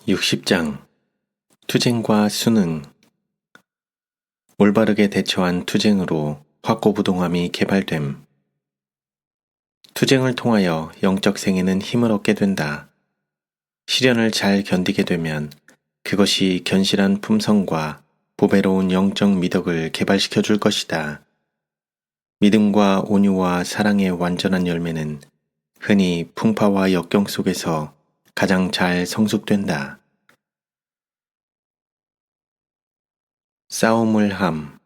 60장 투쟁과 수능. 올바르게 대처한 투쟁으로 확고부동함이 개발됨. 투쟁을 통하여 영적 생애는 힘을 얻게 된다. 시련을 잘 견디게 되면 그것이 견실한 품성과 보배로운 영적 미덕을 개발시켜 줄 것이다. 믿음과 온유와 사랑의 완전한 열매는 흔히 풍파와 역경 속에서 가장 잘 성숙된다. 싸움을 함.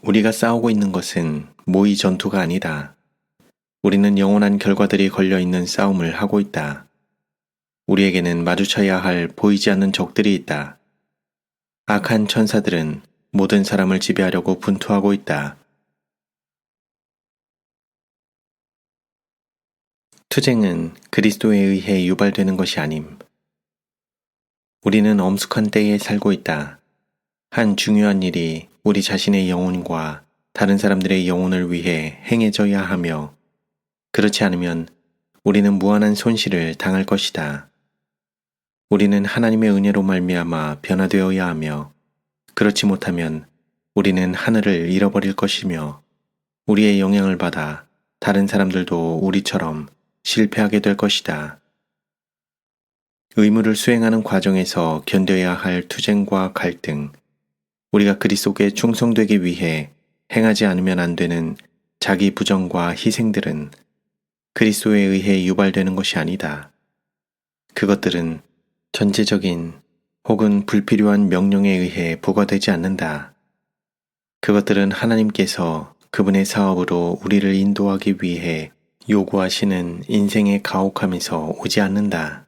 우리가 싸우고 있는 것은 모의 전투가 아니다. 우리는 영원한 결과들이 걸려있는 싸움을 하고 있다. 우리에게는 마주쳐야 할 보이지 않는 적들이 있다. 악한 천사들은 모든 사람을 지배하려고 분투하고 있다. 투쟁은 그리스도에 의해 유발되는 것이 아님. 우리는 엄숙한 때에 살고 있다. 한 중요한 일이 우리 자신의 영혼과 다른 사람들의 영혼을 위해 행해져야 하며, 그렇지 않으면 우리는 무한한 손실을 당할 것이다. 우리는 하나님의 은혜로 말미암아 변화되어야 하며, 그렇지 못하면 우리는 하늘을 잃어버릴 것이며, 우리의 영향을 받아 다른 사람들도 우리처럼 실패하게 될 것이다. 의무를 수행하는 과정에서 견뎌야 할 투쟁과 갈등, 우리가 그리스도께 충성되기 위해 행하지 않으면 안 되는 자기 부정과 희생들은 그리스도에 의해 유발되는 것이 아니다. 그것들은 전제적인 혹은 불필요한 명령에 의해 부과되지 않는다. 그것들은 하나님께서 그분의 사업으로 우리를 인도하기 위해 요구하시는 인생의 가혹함에서 오지 않는다.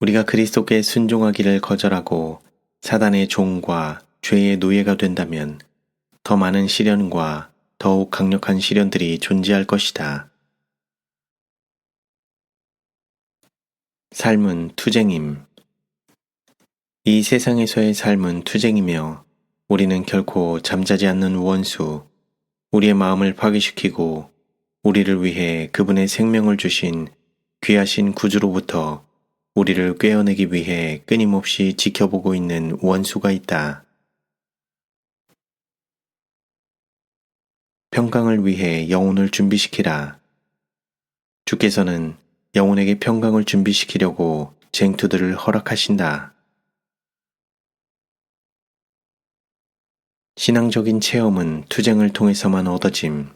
우리가 그리스도께 순종하기를 거절하고 사단의 종과 죄의 노예가 된다면 더 많은 시련과 더욱 강력한 시련들이 존재할 것이다. 삶은 투쟁임. 이 세상에서의 삶은 투쟁이며 우리는 결코 잠자지 않는 원수, 우리의 마음을 파괴시키고 우리를 위해 그분의 생명을 주신 귀하신 구주로부터 우리를 꿰어내기 위해 끊임없이 지켜보고 있는 원수가 있다. 평강을 위해 영혼을 준비시키라. 주께서는 영혼에게 평강을 준비시키려고 쟁투들을 허락하신다. 신앙적인 체험은 투쟁을 통해서만 얻어짐.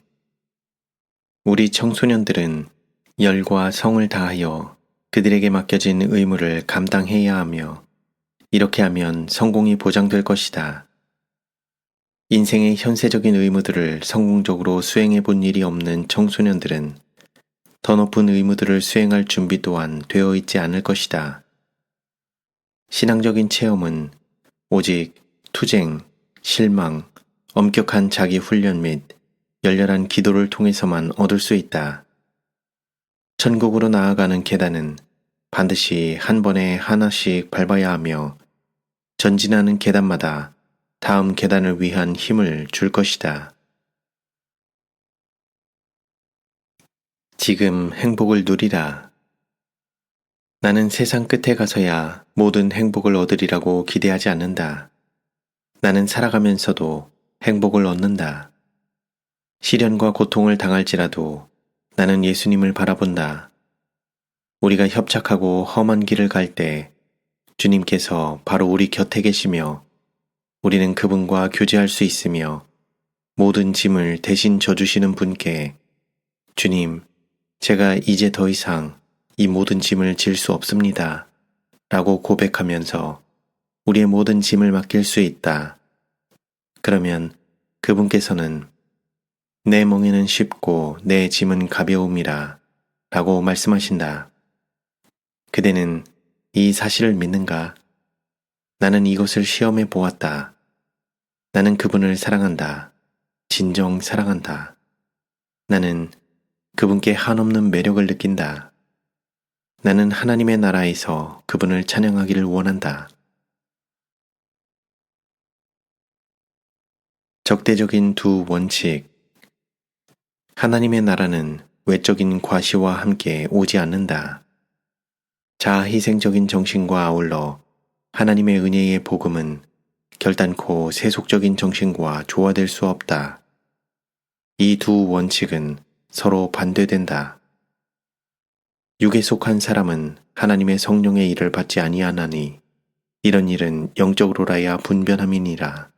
우리 청소년들은 열과 성을 다하여 그들에게 맡겨진 의무를 감당해야 하며, 이렇게 하면 성공이 보장될 것이다. 인생의 현세적인 의무들을 성공적으로 수행해 본 일이 없는 청소년들은 더 높은 의무들을 수행할 준비 또한 되어 있지 않을 것이다. 신앙적인 체험은 오직 투쟁, 실망, 엄격한 자기 훈련 및 열렬한 기도를 통해서만 얻을 수 있다. 천국으로 나아가는 계단은 반드시 한 번에 하나씩 밟아야 하며, 전진하는 계단마다 다음 계단을 위한 힘을 줄 것이다. 지금 행복을 누리라. 나는 세상 끝에 가서야 모든 행복을 얻으리라고 기대하지 않는다. 나는 살아가면서도 행복을 얻는다. 시련과 고통을 당할지라도 나는 예수님을 바라본다. 우리가 협착하고 험한 길을 갈 때 주님께서 바로 우리 곁에 계시며 우리는 그분과 교제할 수 있으며, 모든 짐을 대신 져주시는 분께 주님, 제가 이제 더 이상 이 모든 짐을 질 수 없습니다 라고 고백하면서 우리의 모든 짐을 맡길 수 있다. 그러면 그분께서는 내 멍에는 쉽고 내 짐은 가벼움이라 라고 말씀하신다. 그대는 이 사실을 믿는가? 나는 이것을 시험해 보았다. 나는 그분을 사랑한다. 진정 사랑한다. 나는 그분께 한없는 매력을 느낀다. 나는 하나님의 나라에서 그분을 찬양하기를 원한다. 적대적인 두 원칙. 하나님의 나라는 외적인 과시와 함께 오지 않는다. 자아희생적인 정신과 아울러 하나님의 은혜의 복음은 결단코 세속적인 정신과 조화될 수 없다. 이 두 원칙은 서로 반대된다. 육에 속한 사람은 하나님의 성령의 일을 받지 아니하나니 이런 일은 영적으로라야 분변함이니라.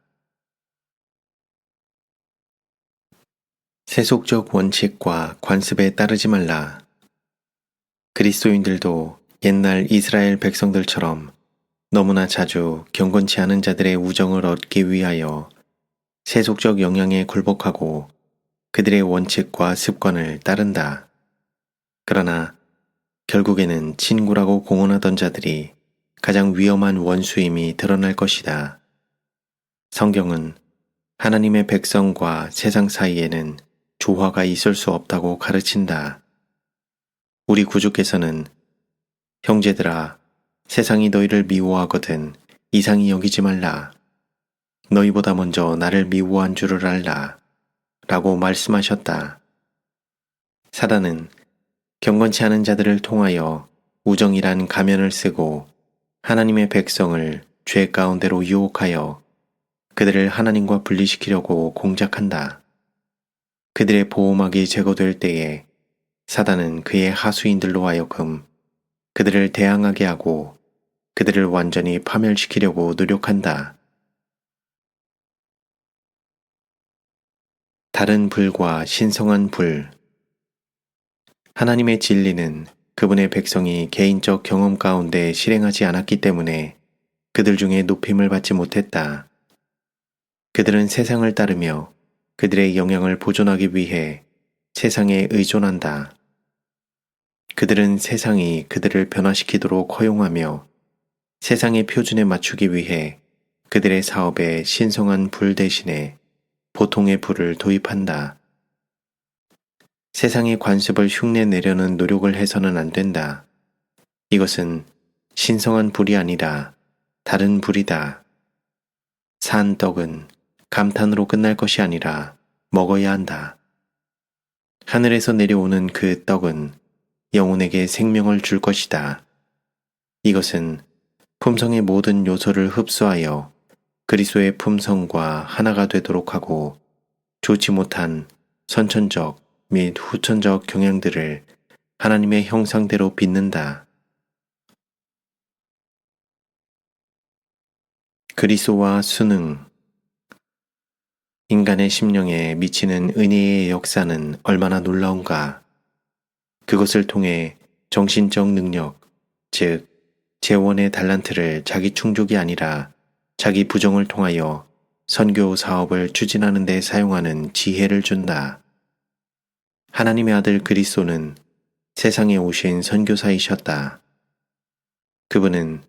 세속적 원칙과 관습에 따르지 말라. 그리스도인들도 옛날 이스라엘 백성들처럼 너무나 자주 경건치 않은 자들의 우정을 얻기 위하여 세속적 영향에 굴복하고 그들의 원칙과 습관을 따른다. 그러나 결국에는 친구라고 공언하던 자들이 가장 위험한 원수임이 드러날 것이다. 성경은 하나님의 백성과 세상 사이에는 조화가 있을 수 없다고 가르친다. 우리 구주께서는 형제들아, 세상이 너희를 미워하거든 이상히 여기지 말라. 너희보다 먼저 나를 미워한 줄을 알라. 라고 말씀하셨다. 사단은 경건치 않은 자들을 통하여 우정이란 가면을 쓰고 하나님의 백성을 죄 가운데로 유혹하여 그들을 하나님과 분리시키려고 공작한다. 그들의 보호막이 제거될 때에 사단은 그의 하수인들로 하여금 그들을 대항하게 하고 그들을 완전히 파멸시키려고 노력한다. 다른 불과 신성한 불. 하나님의 진리는 그분의 백성이 개인적 경험 가운데 실행하지 않았기 때문에 그들 중에 높임을 받지 못했다. 그들은 세상을 따르며 그들의 영향을 보존하기 위해 세상에 의존한다. 그들은 세상이 그들을 변화시키도록 허용하며 세상의 표준에 맞추기 위해 그들의 사업에 신성한 불 대신에 보통의 불을 도입한다. 세상의 관습을 흉내내려는 노력을 해서는 안 된다. 이것은 신성한 불이 아니라 다른 불이다. 산 떡은 감탄으로 끝날 것이 아니라 먹어야 한다. 하늘에서 내려오는 그 떡은 영혼에게 생명을 줄 것이다. 이것은 품성의 모든 요소를 흡수하여 그리스도의 품성과 하나가 되도록 하고 좋지 못한 선천적 및 후천적 경향들을 하나님의 형상대로 빚는다. 그리스도와 순응. 인간의 심령에 미치는 은혜의 역사는 얼마나 놀라운가. 그것을 통해 정신적 능력, 즉 재원의 달란트를 자기 충족이 아니라 자기 부정을 통하여 선교 사업을 추진하는 데 사용하는 지혜를 준다. 하나님의 아들 그리스도는 세상에 오신 선교사이셨다. 그분은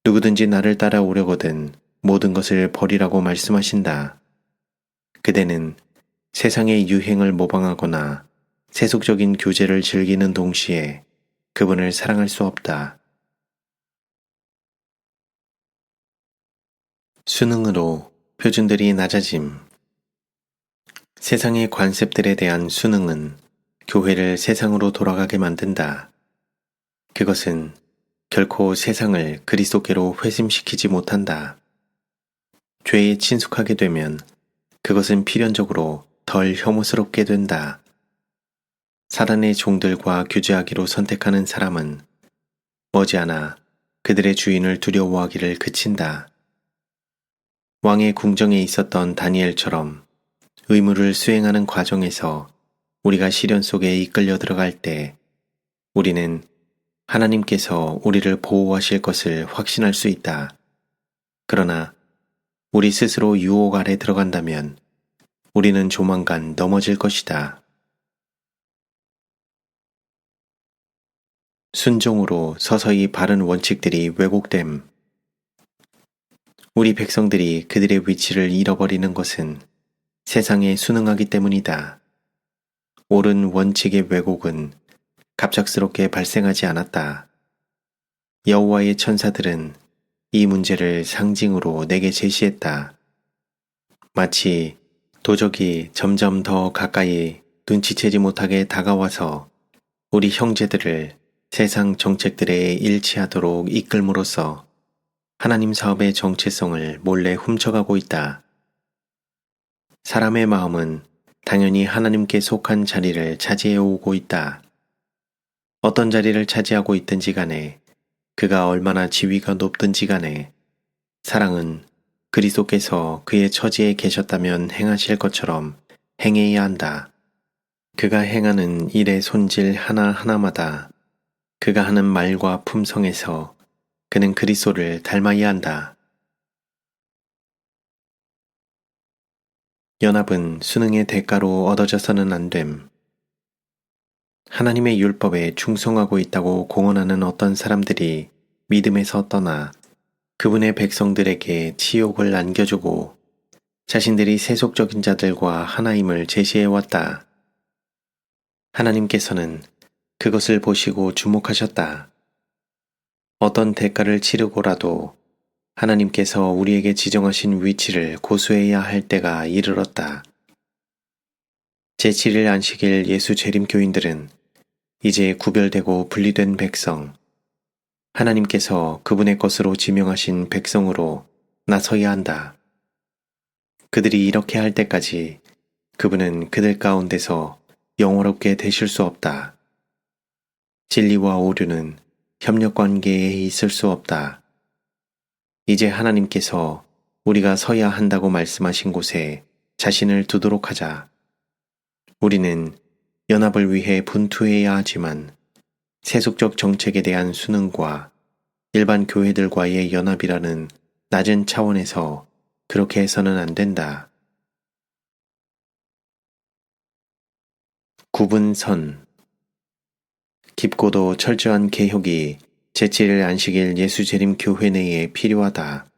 누구든지 나를 따라오려거든 모든 것을 버리라고 말씀하신다. 그대는 세상의 유행을 모방하거나 세속적인 교제를 즐기는 동시에 그분을 사랑할 수 없다. 순응으로 표준들이 낮아짐. 세상의 관습들에 대한 순응은 교회를 세상으로 돌아가게 만든다. 그것은 결코 세상을 그리스도께로 회심시키지 못한다. 죄에 친숙하게 되면 그것은 필연적으로 덜 혐오스럽게 된다. 사단의 종들과 교제하기로 선택하는 사람은 머지않아 그들의 주인을 두려워하기를 그친다. 왕의 궁정에 있었던 다니엘처럼 의무를 수행하는 과정에서 우리가 시련 속에 이끌려 들어갈 때 우리는 하나님께서 우리를 보호하실 것을 확신할 수 있다. 그러나 우리 스스로 유혹 아래 들어간다면 우리는 조만간 넘어질 것이다. 순종으로 서서히 바른 원칙들이 왜곡됨. 우리 백성들이 그들의 위치를 잃어버리는 것은 세상에 순응하기 때문이다. 옳은 원칙의 왜곡은 갑작스럽게 발생하지 않았다. 여호와의 천사들은 이 문제를 상징으로 내게 제시했다. 마치 도적이 점점 더 가까이 눈치채지 못하게 다가와서 우리 형제들을 세상 정책들에 일치하도록 이끌므로써 하나님 사업의 정체성을 몰래 훔쳐가고 있다. 사람의 마음은 당연히 하나님께 속한 자리를 차지해 오고 있다. 어떤 자리를 차지하고 있든지 간에 그가 얼마나 지위가 높든지 간에 사랑은 그리스도께서 그의 처지에 계셨다면 행하실 것처럼 행해야 한다. 그가 행하는 일의 손질 하나하나마다 그가 하는 말과 품성에서 그는 그리스도를 닮아야 한다. 연합은 수능의 대가로 얻어져서는 안 됨. 하나님의 율법에 충성하고 있다고 공언하는 어떤 사람들이 믿음에서 떠나 그분의 백성들에게 치욕을 안겨주고 자신들이 세속적인 자들과 하나임을 제시해왔다. 하나님께서는 그것을 보시고 주목하셨다. 어떤 대가를 치르고라도 하나님께서 우리에게 지정하신 위치를 고수해야 할 때가 이르렀다. 제7일 안식일 예수 재림교인들은 이제 구별되고 분리된 백성, 하나님께서 그분의 것으로 지명하신 백성으로 나서야 한다. 그들이 이렇게 할 때까지 그분은 그들 가운데서 영원롭게 되실 수 없다. 진리와 오류는 협력 관계에 있을 수 없다. 이제 하나님께서 우리가 서야 한다고 말씀하신 곳에 자신을 두도록 하자. 우리는 연합을 위해 분투해야 하지만 세속적 정책에 대한 순응과 일반 교회들과의 연합이라는 낮은 차원에서 그렇게 해서는 안 된다. 구분선 깊고도 철저한 개혁이 제7일 안식일 예수재림 교회 내에 필요하다.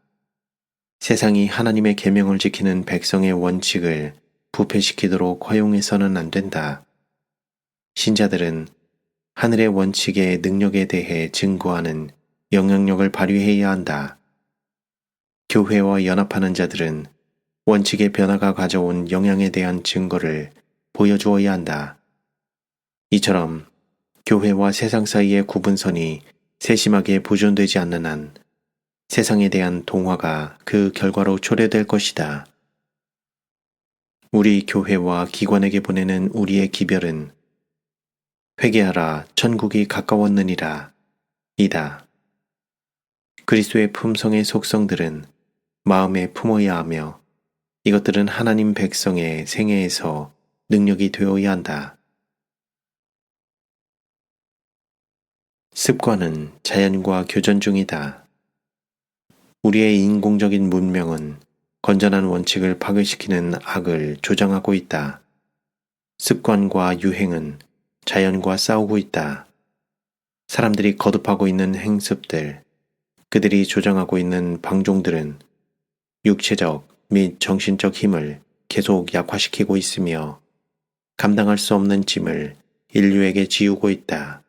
세상이 하나님의 계명을 지키는 백성의 원칙을 부패시키도록 허용해서는 안 된다. 신자들은 하늘의 원칙의 능력에 대해 증거하는 영향력을 발휘해야 한다. 교회와 연합하는 자들은 원칙의 변화가 가져온 영향에 대한 증거를 보여주어야 한다. 이처럼 교회와 세상 사이의 구분선이 세심하게 보존되지 않는 한 세상에 대한 동화가 그 결과로 초래될 것이다. 우리 교회와 기관에게 보내는 우리의 기별은 회개하라 천국이 가까웠느니라 이다. 그리스도의 품성의 속성들은 마음에 품어야 하며 이것들은 하나님 백성의 생애에서 능력이 되어야 한다. 습관은 자연과 교전 중이다. 우리의 인공적인 문명은 건전한 원칙을 파괴시키는 악을 조장하고 있다. 습관과 유행은 자연과 싸우고 있다. 사람들이 거듭하고 있는 행습들, 그들이 조장하고 있는 방종들은 육체적 및 정신적 힘을 계속 약화시키고 있으며 감당할 수 없는 짐을 인류에게 지우고 있다.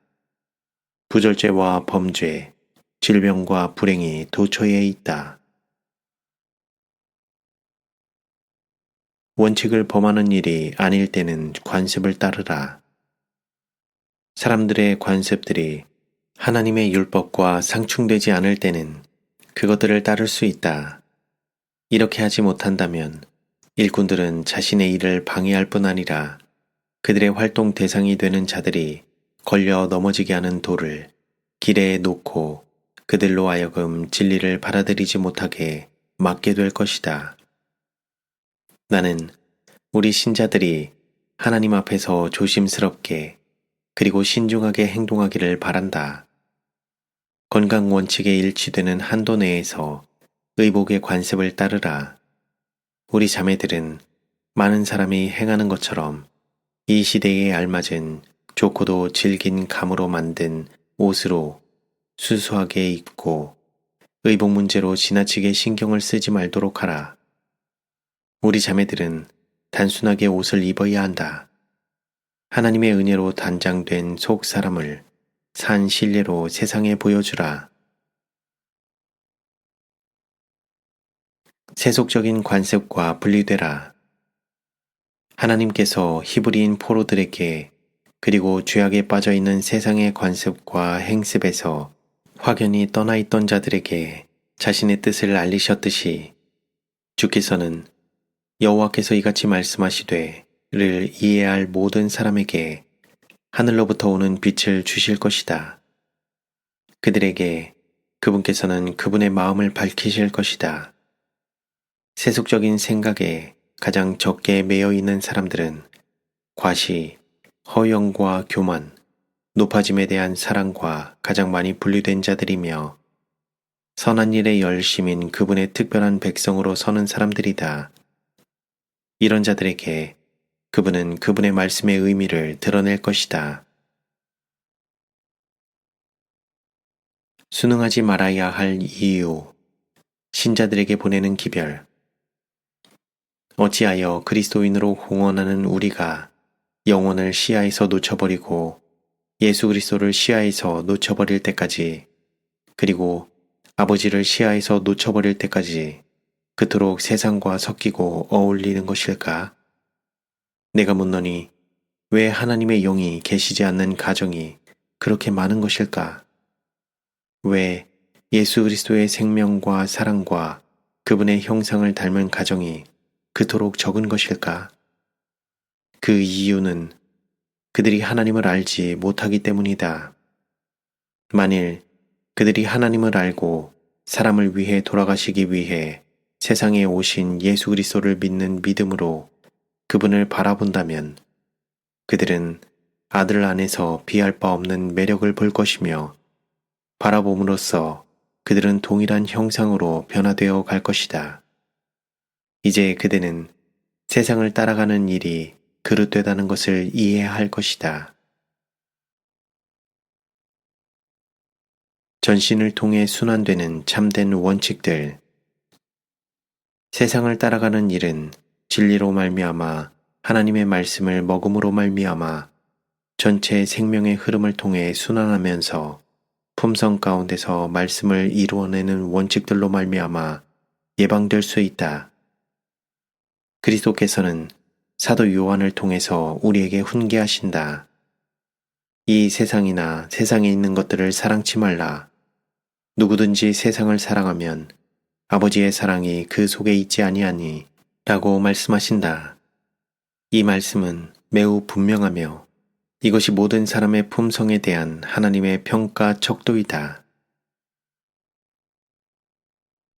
부절제와 범죄, 질병과 불행이 도처에 있다. 원칙을 범하는 일이 아닐 때는 관습을 따르라. 사람들의 관습들이 하나님의 율법과 상충되지 않을 때는 그것들을 따를 수 있다. 이렇게 하지 못한다면 일꾼들은 자신의 일을 방해할 뿐 아니라 그들의 활동 대상이 되는 자들이 걸려 넘어지게 하는 돌을 길에 놓고 그들로 하여금 진리를 받아들이지 못하게 막게 될 것이다. 나는 우리 신자들이 하나님 앞에서 조심스럽게 그리고 신중하게 행동하기를 바란다. 건강 원칙에 일치되는 한도 내에서 의복의 관습을 따르라. 우리 자매들은 많은 사람이 행하는 것처럼 이 시대에 알맞은 좋고도 질긴 감으로 만든 옷으로 수수하게 입고 의복 문제로 지나치게 신경을 쓰지 말도록 하라. 우리 자매들은 단순하게 옷을 입어야 한다. 하나님의 은혜로 단장된 속 사람을 산 신뢰로 세상에 보여주라. 세속적인 관습과 분리되라. 하나님께서 히브리인 포로들에게 그리고 죄악에 빠져 있는 세상의 관습과 행습에서 확연히 떠나 있던 자들에게 자신의 뜻을 알리셨듯이 주께서는 여호와께서 이같이 말씀하시되 를 이해할 모든 사람에게 하늘로부터 오는 빛을 주실 것이다. 그들에게 그분께서는 그분의 마음을 밝히실 것이다. 세속적인 생각에 가장 적게 매여 있는 사람들은 과시, 허영과 교만, 높아짐에 대한 사랑과 가장 많이 분류된 자들이며 선한 일에 열심인 그분의 특별한 백성으로 서는 사람들이다. 이런 자들에게 그분은 그분의 말씀의 의미를 드러낼 것이다. 순응하지 말아야 할 이유, 신자들에게 보내는 기별. 어찌하여 그리스도인으로 공언하는 우리가 영혼을 시야에서 놓쳐버리고 예수 그리스도를 시야에서 놓쳐버릴 때까지, 그리고 아버지를 시야에서 놓쳐버릴 때까지 그토록 세상과 섞이고 어울리는 것일까? 내가 묻노니 왜 하나님의 영이 계시지 않는 가정이 그렇게 많은 것일까? 왜 예수 그리스도의 생명과 사랑과 그분의 형상을 닮은 가정이 그토록 적은 것일까? 그 이유는 그들이 하나님을 알지 못하기 때문이다. 만일 그들이 하나님을 알고 사람을 위해 돌아가시기 위해 세상에 오신 예수 그리스도를 믿는 믿음으로 그분을 바라본다면 그들은 아들 안에서 비할 바 없는 매력을 볼 것이며 바라봄으로써 그들은 동일한 형상으로 변화되어 갈 것이다. 이제 그대는 세상을 따라가는 일이 그릇되다는 것을 이해할 것이다. 전신을 통해 순환되는 참된 원칙들. 세상을 따라가는 일은 진리로 말미암아 하나님의 말씀을 먹음으로 말미암아 전체 생명의 흐름을 통해 순환하면서 품성 가운데서 말씀을 이루어내는 원칙들로 말미암아 예방될 수 있다. 그리스도께서는 사도 요한을 통해서 우리에게 훈계하신다. 이 세상이나 세상에 있는 것들을 사랑치 말라. 누구든지 세상을 사랑하면 아버지의 사랑이 그 속에 있지 아니하니 라고 말씀하신다. 이 말씀은 매우 분명하며 이것이 모든 사람의 품성에 대한 하나님의 평가 척도이다.